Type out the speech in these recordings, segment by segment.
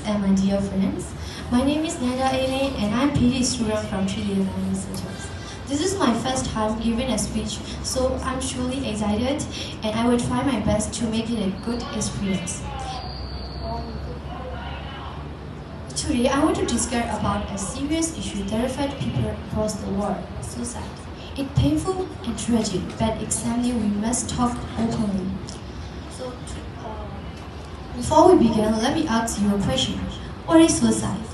and my dear friends. My name is Nandar Eain Lin and I'm PhD student from Trillion Researchers. This is my first time giving a speech, so I'm truly excited and I will try my best to make it a good experience. Today, I want to discuss about a serious issue that affects people across the world, suicide. It's painful and tragic, but example we must talk openly. Before we begin, let me ask you a question. What is suicide?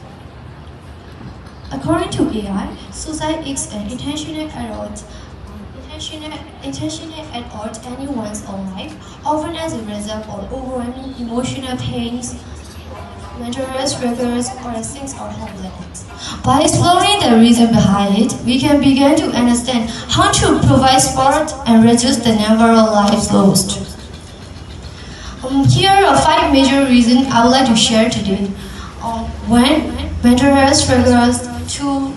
According to AI, suicide is an intentional act ending one's own life, often as a result of overwhelming emotional pains, mental struggles, or a sense of helplessness. By exploring the reason behind it, we can begin to understand how to provide support and reduce the number of lives lost. Here are 5 major reasons I would like to share today. One, mental health struggles. 2,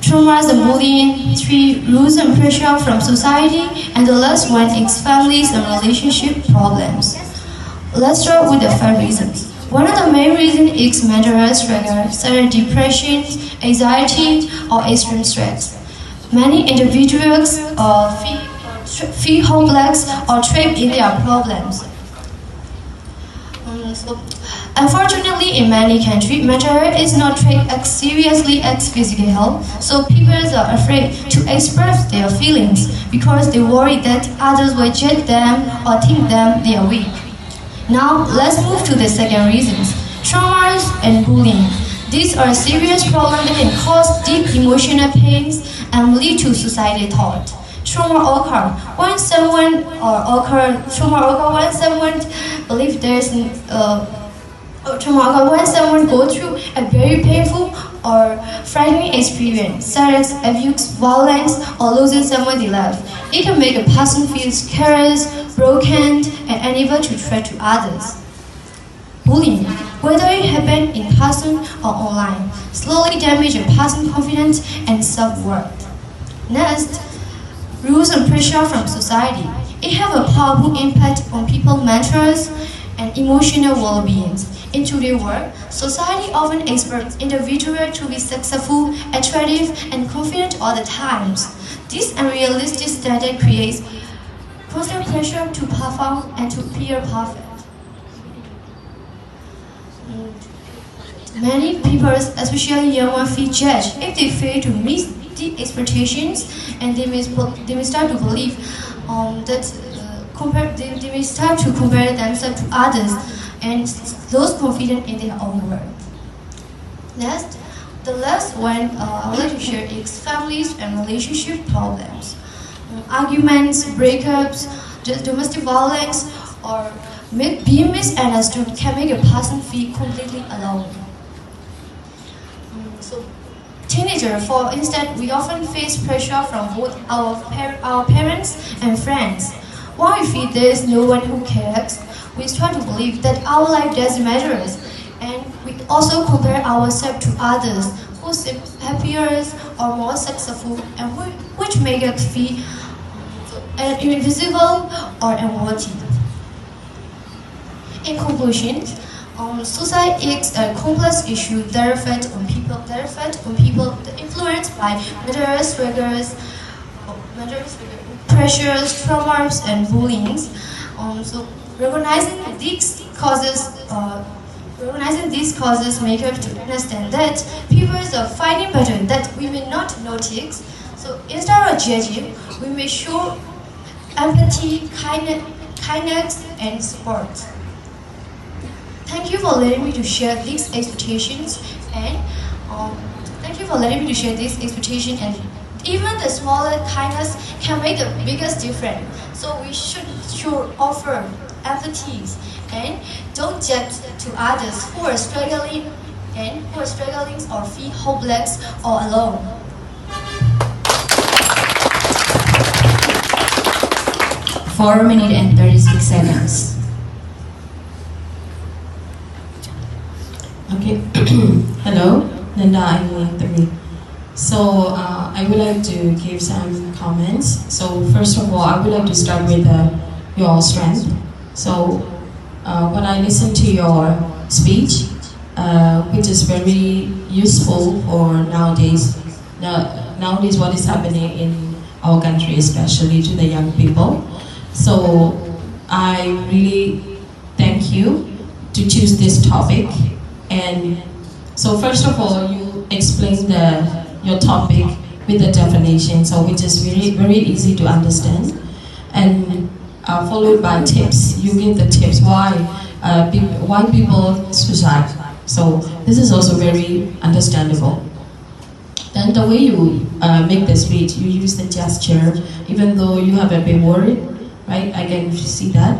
traumas and bullying. 3, rules and pressure from society. And the last one is families and relationship problems. Let's start with the 5 reasons. One of the main reasons is mental health struggles, such as depression, anxiety, or extreme stress. Many individuals feel hopeless or trapped in their problems. Unfortunately, in many countries, mental health is not treated as seriously as physical health, so people are afraid to express their feelings because they worry that others will judge them or think them they are weak. Now, let's move to the second reasons, traumas and bullying. These are serious problems that can cause deep emotional pains and lead to suicidal thought. Trauma occur when someone believes there's trauma occur when someone goes through a very painful or frightening experience, such as abuse, violence, or losing someone they love. It can make a person feel scared, broken, and unable to trust to others. Bullying, whether it happens in person or online, slowly damages a person's confidence and self-worth. Next, rules and pressure from society. It has a powerful impact on people's mental and emotional well-being. In today's world, society often expects individuals to be successful, attractive, and confident all the times. This unrealistic standard creates constant pressure to perform and to appear perfect. Many people, especially young ones, feel judged if they fail to meet the expectations, and they may start to believe they may start to compare themselves to others and those confident in their own work. Next, the last one I would like to share is families and relationship problems. Arguments, breakups, domestic violence, or being misunderstood can make a person feel completely alone. Teenagers, for instance, we often face pressure from both our parents and friends. When we feel there is no one who cares, we start to believe that our life doesn't matter, and we also compare ourselves to others who seem happier or more successful, and which make us feel invisible or unworthy. In conclusion, suicide is a complex issue that affects on people influenced by mental struggles, pressures, traumas, and bullying. Recognizing these causes make us to understand that people are fighting battles that we may not notice. So instead of judging, we may show empathy, kindness, and support. Thank you for letting me to share these expectations, and even the smallest kindness can make the biggest difference. So we should offer empathy and don't judge to others who are struggling or feel hopeless or alone. 4 minutes and 36 seconds. Okay. Hello, Nandar Eain Lin. So I would like to give some comments. So first of all, I would like to start with your strength. So when I listened to your speech, which is very useful for nowadays. Nowadays, what is happening in our country, especially to the young people. So I really thank you to choose this topic. And so first of all, you explain your topic with the definition, so which is very easy to understand, and followed by tips. You give the tips why people suicide. So this is also very understandable. Then the way you make the speech, you use the gesture, even though you have a bit worried, right? I can see that,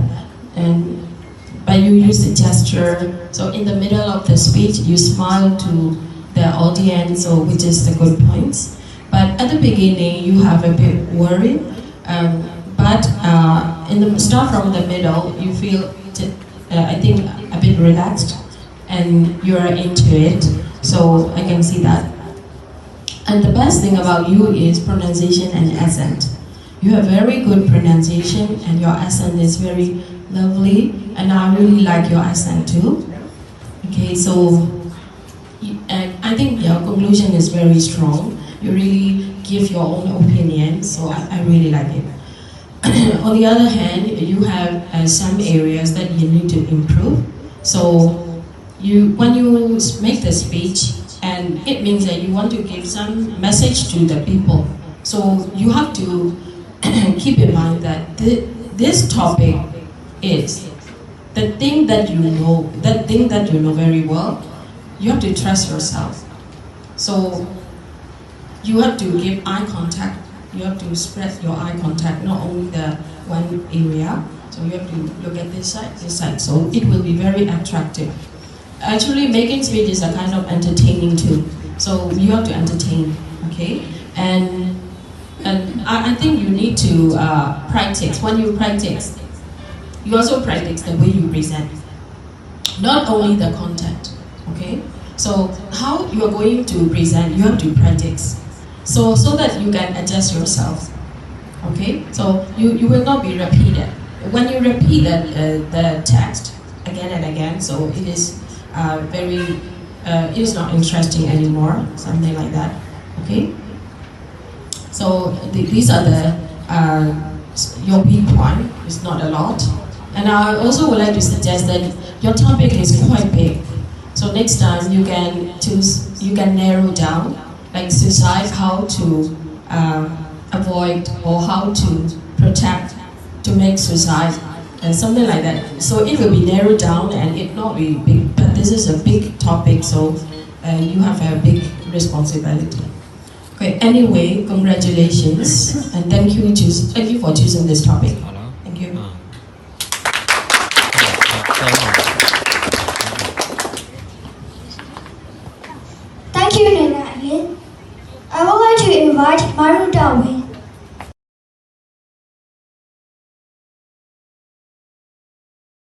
but you use the gesture. So in the middle of the speech, you smile to the audience, so which is the good points. But at the beginning, you have a bit worried, but start from the middle, you feel, I think, a bit relaxed, and you are into it. So I can see that. And the best thing about you is pronunciation and accent. You have very good pronunciation, and your accent is very lovely, and I really like your accent too. Okay, so I think your conclusion is very strong. You really give your own opinion, so I really like it. On the other hand, you have some areas that you need to improve. So when you make the speech, and it means that you want to give some message to the people. So you have to keep in mind that this topic is the thing that you know, very well. You have to trust yourself. So you have to give eye contact. You have to spread your eye contact, not only the one area. So you have to look at this side. So it will be very attractive. Actually, making speech is a kind of entertaining too. So you have to entertain, okay? And I think you need to practice. When you practice, you also practice the way you present. Not only the content, okay? So how you are going to present, you have to practice. So that you can adjust yourself, okay? So you will not be repeated. When you repeat the text again and again, so it is it is not interesting anymore, something like that, okay? So these are your weak point. It's not a lot. And I also would like to suggest that your topic is quite big. So next time you can narrow down, like suicide, how to avoid or how to protect to make suicide, and something like that. So it will be narrowed down and it not be big, but this is a big topic, so you have a big responsibility. Okay, anyway, congratulations and thank you for choosing this topic. Thank you. Thank you, Nandar Eain. I would like to invite Maru Darwin.